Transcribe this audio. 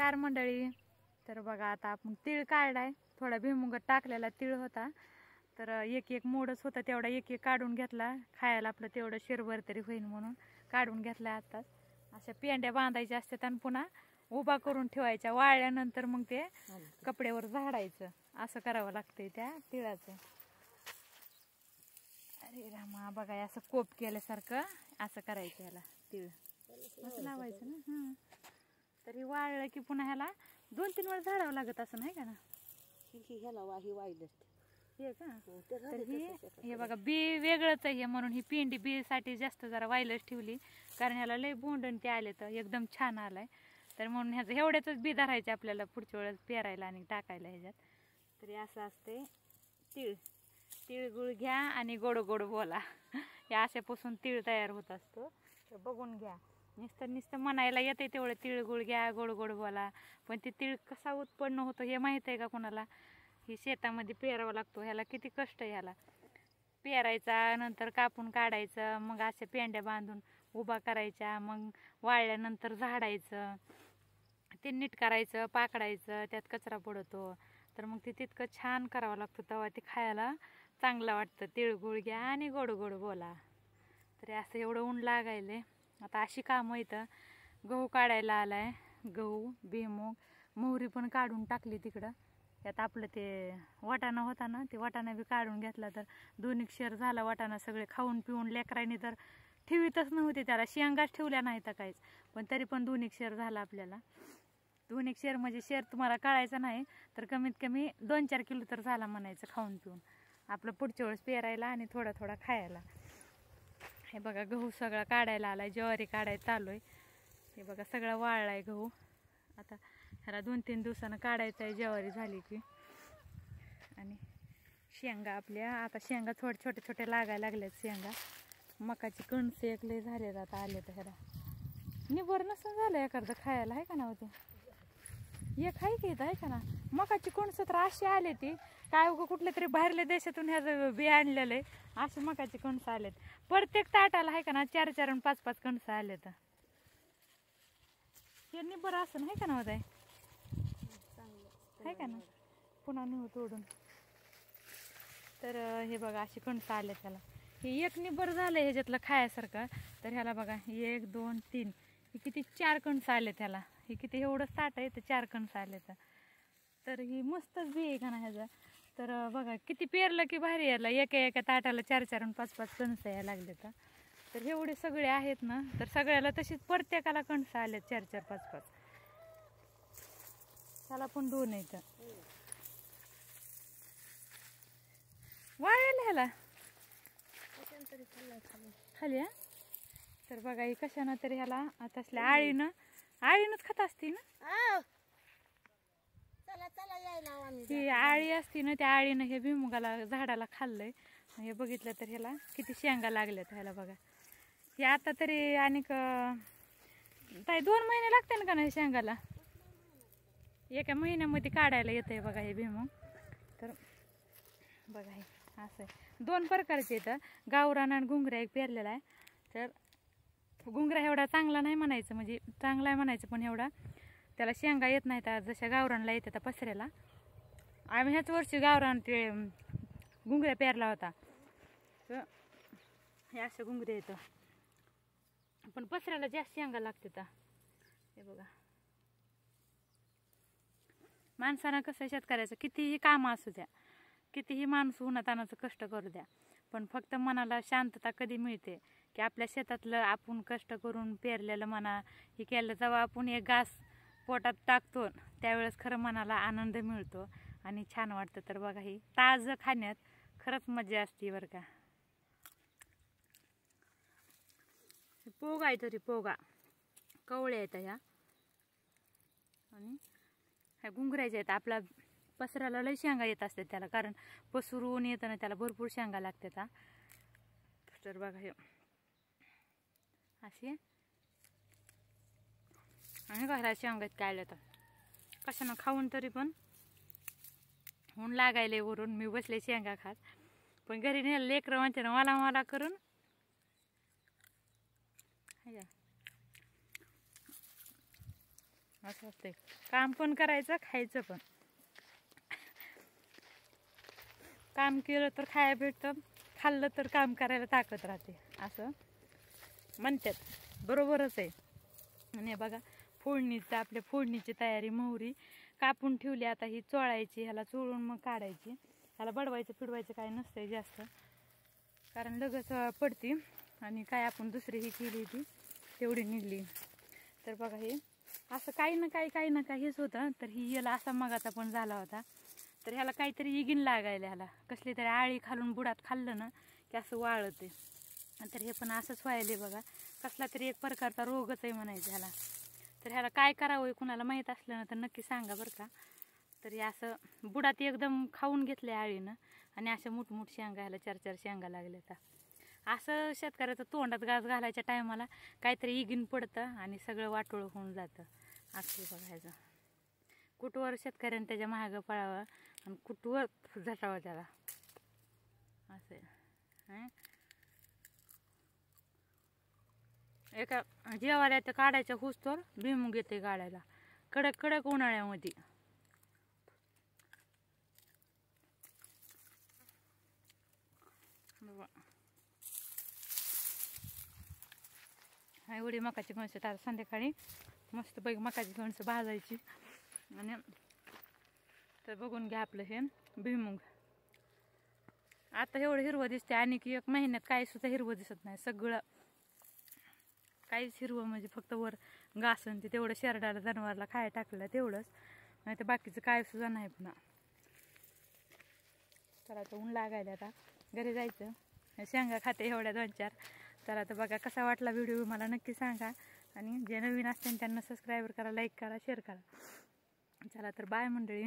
नमस्कार मंडळी. तर बघा आता आपण तीळ काढलाय, थोडा भुईमुगात टाकलेला तीळ होता, तर एक एक मोडच होता, तेवढा एक एक काढून घेतला, खायला आपलं तेवढं शिरभर तरी होईल म्हणून काढून घेतला. आताच अशा पेंड्या बांधायच्या असतात आणि पुन्हा उभा करून ठेवायच्या, वाळल्यानंतर मग ते कपड्यावर झाडायचं, असं करावं लागतंय त्या तिळाचं. अरे रामा, बघा असं कोप केल्यासारखं असं करायचं, याला तीळ असं लावायचं ना. तर हे वाळलं की पुन्हा ह्याला 2-3 वेळा झाडावं लागत असं, नाही का ना? ह्याला वाहिलं हे का? तर हे बघा बी वेगळंच आहे म्हणून ही पिंडी बी साठी जास्त जरा वायलच ठेवली, कारण ह्याला लय बोंडण ते आले तर एकदम छान आलाय. तर म्हणून ह्याचं एवढ्याच बी धरायचे आपल्याला पुढच्या वेळेस पेरायला आणि टाकायला ह्याच्यात. तरी असं असते तीळ. तिळगुळ घ्या आणि गोड गोड बोला, या अशापासून तीळ तयार होत असतो. तर बघून घ्या. नुसतं म्हणायला येते तेवढं तिळगुळ घ्या, गोड गोड बोला, पण ते तीळ कसा उत्पन्न होतो हे माहीत आहे का कोणाला? ही शेतामध्ये पेरावा लागतो, ह्याला किती कष्ट आहे. ह्याला पेरायचा, नंतर कापून काढायचं, मग अशा पेंड्या बांधून उभा करायच्या, मग वाळल्यानंतर झाडायचं, ते नीट करायचं, पाकडायचं, त्यात कचरा पडतो, तर मग ते तितकं छान करावं लागतं, तेव्हा ते खायला चांगलं वाटतं. तिळगुळ घ्या आणि गोड गोड बोला. तरी असं एवढं ऊन लागायले. आता अशी कामं इथं गहू काढायला आलाय, गहू, भुईमूग, मोहरी पण काढून टाकली तिकडं. यात आपलं ते वाटाणा होता ना, ते वाटाणा बी काढून घेतला, तर 2 शेर झाला वाटाणा. सगळे खाऊन पिऊन लेकरांनी तर ठेवीतच नव्हते, त्याला शेंगाच ठेवल्या नाही तर काहीच, पण तरी पण 2 शेर झाला आपल्याला. 2 शेर म्हणजे शेर तुम्हाला कळायचं नाही, तर कमीत कमी 2-4 किलो तर झाला म्हणायचं खाऊन पिऊन, आपलं पुढच्या वेळेस पेरायला आणि थोडा थोडा खायला. हे बघा गहू सगळा काढायला आलाय, ज्वारी काढायला चालू आहे. हे बघा सगळा वाळलाय गहू. आता ह्याला 2-3 दिवसानं काढायचं आहे, ज्वारी झाली की. आणि शेंगा आपल्या आता शेंगा छोटे छोटे लागायला लागल्यात शेंगा. मकाची कणसं एक लय झालेत आता, आले तर ह्याला निबर नसून झालं एखादं खायला, आहे का ना? होते एक आहे की इथं, आहे का ना? मकाची कणसं तर अशी आले ती काय उगं कुठल्या तरी बाहेरल्या देशातून ह्याचं बी आणलेलं आहे, असे मकाची कणसं आलेत प्रत्येक ताटाला, आहे का ना? 4-4 आणि 5-5 कणसं आले. तर हे निबर असं, नाही का ना? होत आहे, आहे का ना? पुन्हा नेऊ तोडून. तर हे बघा अशी कणसं आले त्याला. हे एक निबर झालं ह्याच्यातलं खायासारखं. तर ह्याला बघा 1, 2, 3, हे किती 4 कणसं आले त्याला. हे किती एवढंच ताट आहे, तर 4 कणसं आले. तर ही मस्तच बी आहे का ना ह्याचं. तर बघा किती पेरलं की भारी यायला, एका ताटाला 4-4 आणि 5-5 कणसं यायला लागले. तर एवढे सगळे आहेत ना, तर सगळ्याला तशीच प्रत्येकाला कणसं आले 4-4, 5-5. त्याला पण 2 आहेत वाळेल ह्याला खाली. हा, तर बघा ही कशानं तरी ह्याला आता असल्या आळीनच खात असती ना. ही आळी असती ना, त्या आळीनं हे भुईमुगाला झाडाला खाल्लंय. हे बघितलं तर ह्याला किती शेंगा लागल्यात ह्याला बघा. हे आता तरी आणि 2 महिने लागते ना का नाही शेंगाला? एका महिन्यामध्ये काढायला येतंय बघा हे भुईमुग. तर बघा हे असं आहे, 2 प्रकारचे येतं, गावरान आणि घुंगऱ्या एक पेरलेला आहे. तर घुंगऱ्या एवढा चांगला नाही म्हणायचं, म्हणजे चांगला आहे म्हणायचं, पण एवढा त्याला शेंगा येत नाहीत जशा गावरानला येते त्या पसऱ्याला. आम्ही ह्याच वर्षी गावरान ते घुंगऱ्या पेरला होता, तर हे असं घुंगरे येतं, पण पसऱ्याला जास्त शेंगा लागते. तर हे बघा माणसानं कसं शेतकऱ्याचं कितीही कामं असू द्या, कितीही माणूस उन्हातानाचं कष्ट करू द्या, पण फक्त मनाला शांतता कधी मिळते की आपल्या शेतातलं आपण कष्ट करून पेरलेलं म्हणा हे केलं, जेव्हा आपण एक घास पोटात टाकतो त्यावेळेस खरं मनाला आनंद मिळतो आणि छान वाटतं. तर बघा ही ताजं खाण्यात खरंच मजा असते बरं का. पोगा आहे, तरी पोगा कवळ्या आहेत ह्या, आणि ह्या घुंगरायच्या आहेत. आपला पसऱ्याला लय शेंगा येत असतात त्याला, कारण पसरून येतं ना त्याला भरपूर शेंगा लागतात. तर बघा हे असे आणि घरात शेंगात काढल्या तर कशानं खाऊन तरी पण ऊन लागायले वरून मी बसले शेंगा खात, पण घरी नेलं लेकरं म्हणते ना मला करून. असं असते, काम पण करायचं खायचं पण. काम केलं तर खायला भेटतं, खाल्लं तर काम करायला ताकद राहते असं म्हणतात. बरोबरच आहे. आणि बघा फोडणीचं, आपल्या फोडणीची तयारी. मोहरी कापून ठेवली, आता ही चोळायची, ह्याला चोळून मग काढायची. ह्याला बडवायचं फिडवायचं काय नसतंय जास्त, कारण लगेच पडती. आणि काय आपण दुसरी ही केली ती तेवढी निघली. तर बघा हे असं काही ना काही हेच होतं. तर ही याला असा मगाचा पण झाला होता. तर ह्याला काहीतरी इगिन लागायला, ह्याला कसली तरी आळी खालून बुडात खाल्लं ना की असं वाळते. तर हे पण असंच व्हायले बघा, कसला तरी एक प्रकारचा रोगच आहे म्हणायचं ह्याला. तर ह्याला काय करावं कुणाला माहीत असलं ना तर नक्की सांगा बरं का. तर हे असं बुडात एकदम खाऊन घेतले आळीनं, आणि अशा मोठमोठ शेंगा, ह्याला 4-4 शेंगा लागल्या. तर असं शेतकऱ्याचं तोंडात घास घालायच्या टायमाला काहीतरी इगिन पडतं आणि सगळं वाटोळं होऊन जातं. असं बघायचं, कुठवर शेतकऱ्याने त्याच्या महागं पळावं आणि कुठवर झटावं त्याला, असं आहे. एका जेवायला तर काढायच्या हुसतोर भुईमुग येते काढायला, कडक कडक उन्हाळ्यामध्ये. एवढी मकाची कणसं आता संध्याकाळी मस्त पैकी मकाची कणसं भाजायची. आणि तर बघून घ्या आपलं हे भुईमुग. आता एवढं हिरवं दिसते, आणि की 1 महिन्यात काही सुद्धा हिरवं दिसत नाही. सगळं काहीच हिरवं म्हणजे फक्त वर घासन ते तेवढं शेरडाला जनावरला खायला टाकलं तेवढंच, नाही तर बाकीचं काय सुद्धा नाही. पुन्हा तर आता ऊन लागायला, आता घरी जायचं. शेंगा खाते एवढ्या 2-4. तर आता बघा कसा वाटला व्हिडिओ मला नक्की सांगा. आणि जे नवीन असतील त्यांना सबस्क्राईब करा, लाईक करा, शेअर करा. चला तर बाय मंडळी.